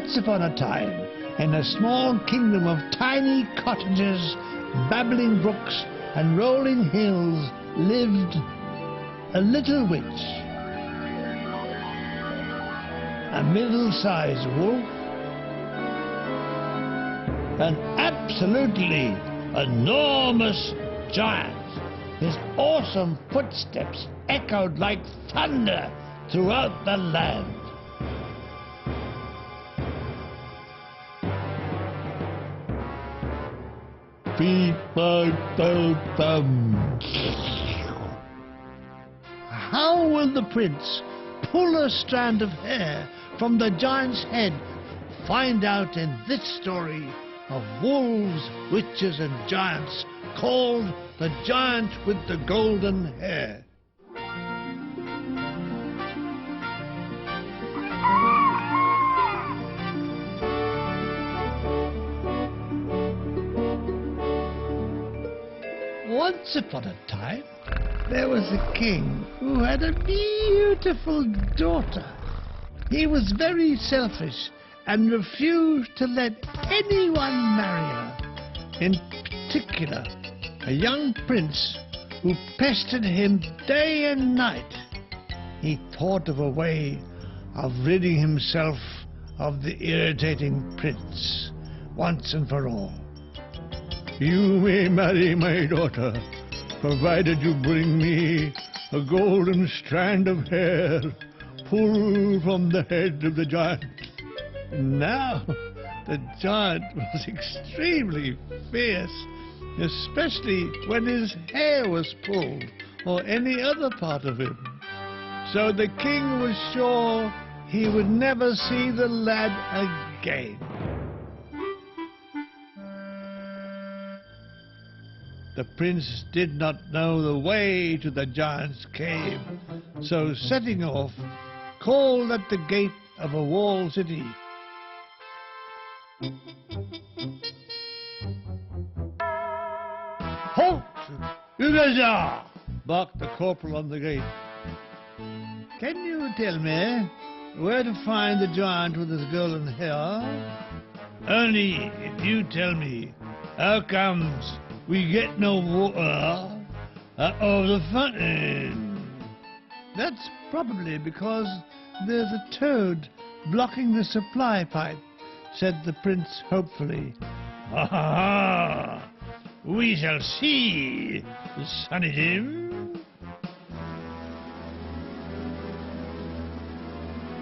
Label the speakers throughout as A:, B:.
A: Once upon a time, in a small kingdom of tiny cottages, babbling brooks, and rolling hills, lived a little witch. A middle-sized wolf, an absolutely enormous giant. His awesome footsteps echoed like thunder throughout the land. How will the prince pull a strand of hair from the giant's head? Find out in this story of wolves, witches and giants called The Giant with the Golden Hair. Once upon a time, there was a king who had a beautiful daughter. He was very selfish and refused to let anyone marry her. In particular, a young prince who pestered him day and night. He thought of a way of ridding himself of the irritating prince once and for all. You may marry my daughter, provided you bring me a golden strand of hair pulled from the head of the giant. Now, the giant was extremely fierce, especially when his hair was pulled or any other part of him. So the king was sure he would never see the lad again. The prince did not know the way to the giant's cave, so setting off, called at the gate of a walled city. Halt! You guys are! Barked the corporal on the gate. Can you tell me where to find the giant with his golden hair? Only if you tell me how comes we get no water out of the fountain. That's probably because there's a toad blocking the supply pipe, said the prince hopefully. Ha ha ha! We shall see, Sonny Jim.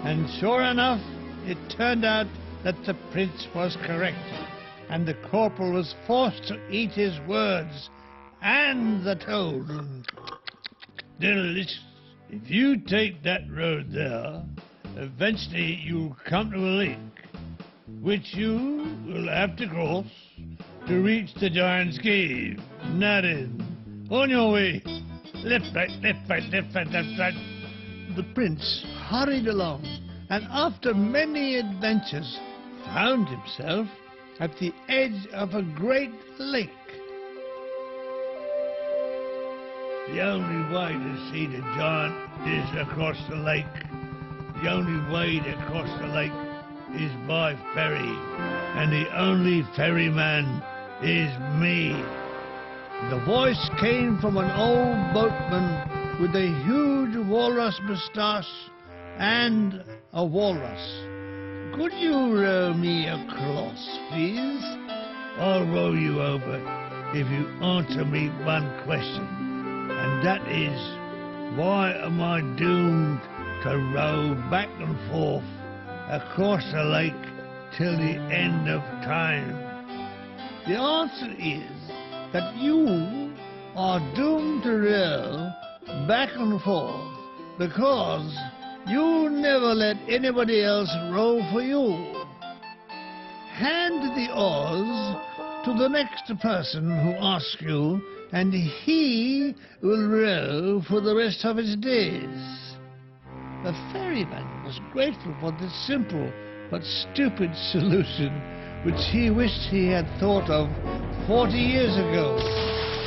A: And sure enough, it turned out that the prince was correct, and the corporal was forced to eat his words and the toad. Delicious. If you take that road there, eventually you'll come to a lake, which you will have to cross to reach the giant's cave. Now then, on your way. Left, right, left, right, left, right, left, right. The prince hurried along, and after many adventures, found himself at the edge of a great lake. The only way to see the giant is across the lake. The only way to cross the lake is by ferry, and the only ferryman is me. The voice came from an old boatman with a huge walrus moustache and a walrus. Could you row me across, please? I'll row you over if you answer me one question, and that is, why am I doomed to row back and forth across the lake till the end of time? The answer is that you are doomed to row back and forth because you never let anybody else row for you. Hand the oars to the next person who asks you, and he will row for the rest of his days. The ferryman was grateful for this simple but stupid solution, which he wished he had thought of 40 years ago.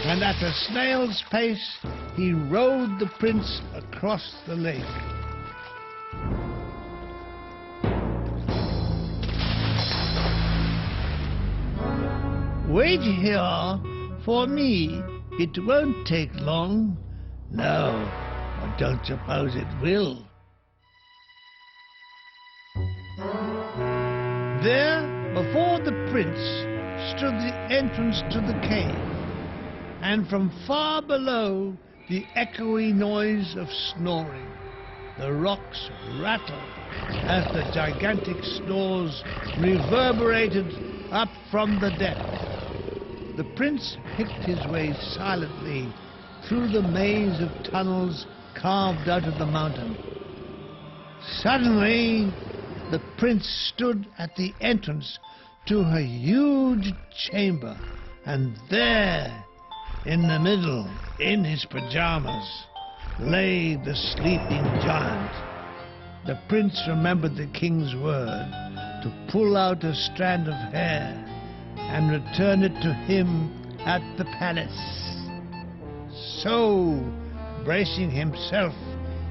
A: And at a snail's pace, he rowed the prince across the lake. Wait here for me. It won't take long. No, I don't suppose it will. There, before the prince, stood the entrance to the cave, and from far below the echoey noise of snoring. The rocks rattled as the gigantic snores reverberated up from the depth. The prince picked his way silently through the maze of tunnels carved out of the mountain. Suddenly, the prince stood at the entrance to a huge chamber, and there, in the middle, in his pajamas, lay the sleeping giant. The prince remembered the king's word to pull out a strand of hair and return it to him at the palace. So, bracing himself,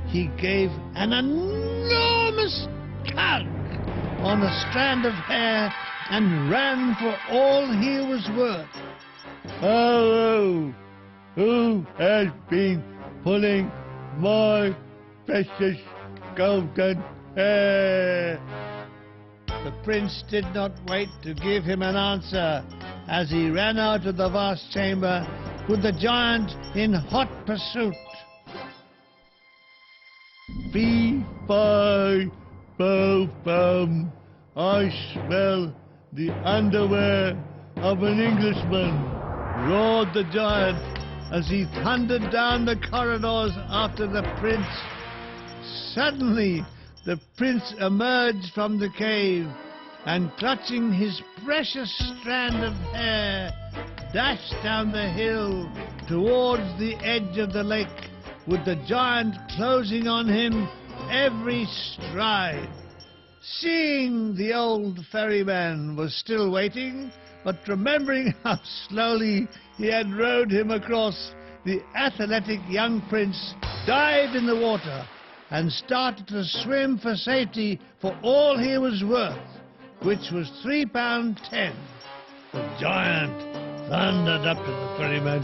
A: he gave an enormous tug on a strand of hair and ran for all he was worth. Hello! Who has been pulling my precious golden hair? The prince did not wait to give him an answer, as he ran out of the vast chamber with the giant in hot pursuit. Fee, fi, fo, fum, I smell the underwear of an Englishman, roared the giant as he thundered down the corridors after the prince. Suddenly, the prince emerged from the cave and, clutching his precious strand of hair, dashed down the hill towards the edge of the lake, with the giant closing on him every stride. Seeing the old ferryman was still waiting, but remembering how slowly he had rowed him across, the athletic young prince dived in the water and started to swim for safety for all he was worth, which was £3.10. The giant thundered up to the ferryman.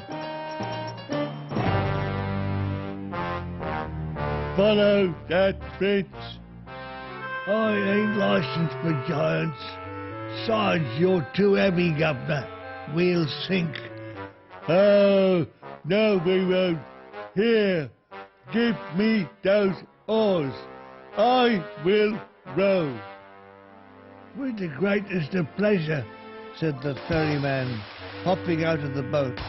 A: Follow that prince. I ain't licensed for giants. Besides, you're too heavy, governor. We'll sink. Oh, no, we won't. Here, give me those oars. I will row. With the greatest of pleasure, said the ferryman, hopping out of the boat.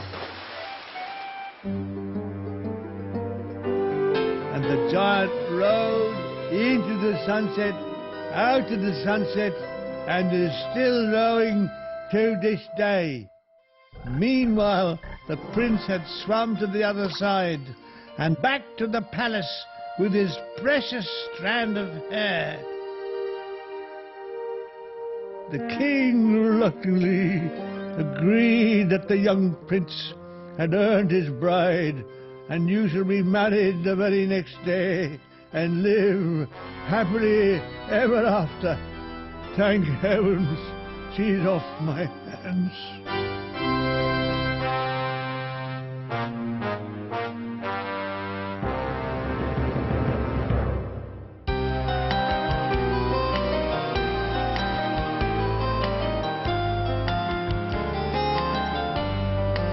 A: And the giant rowed into the sunset, out of the sunset, and is still rowing to this day. Meanwhile, the prince had swum to the other side and back to the palace with his precious strand of hair. The king reluctantly agreed that the young prince had earned his bride, and you shall be married the very next day and live happily ever after. Thank heavens, she's off my hands.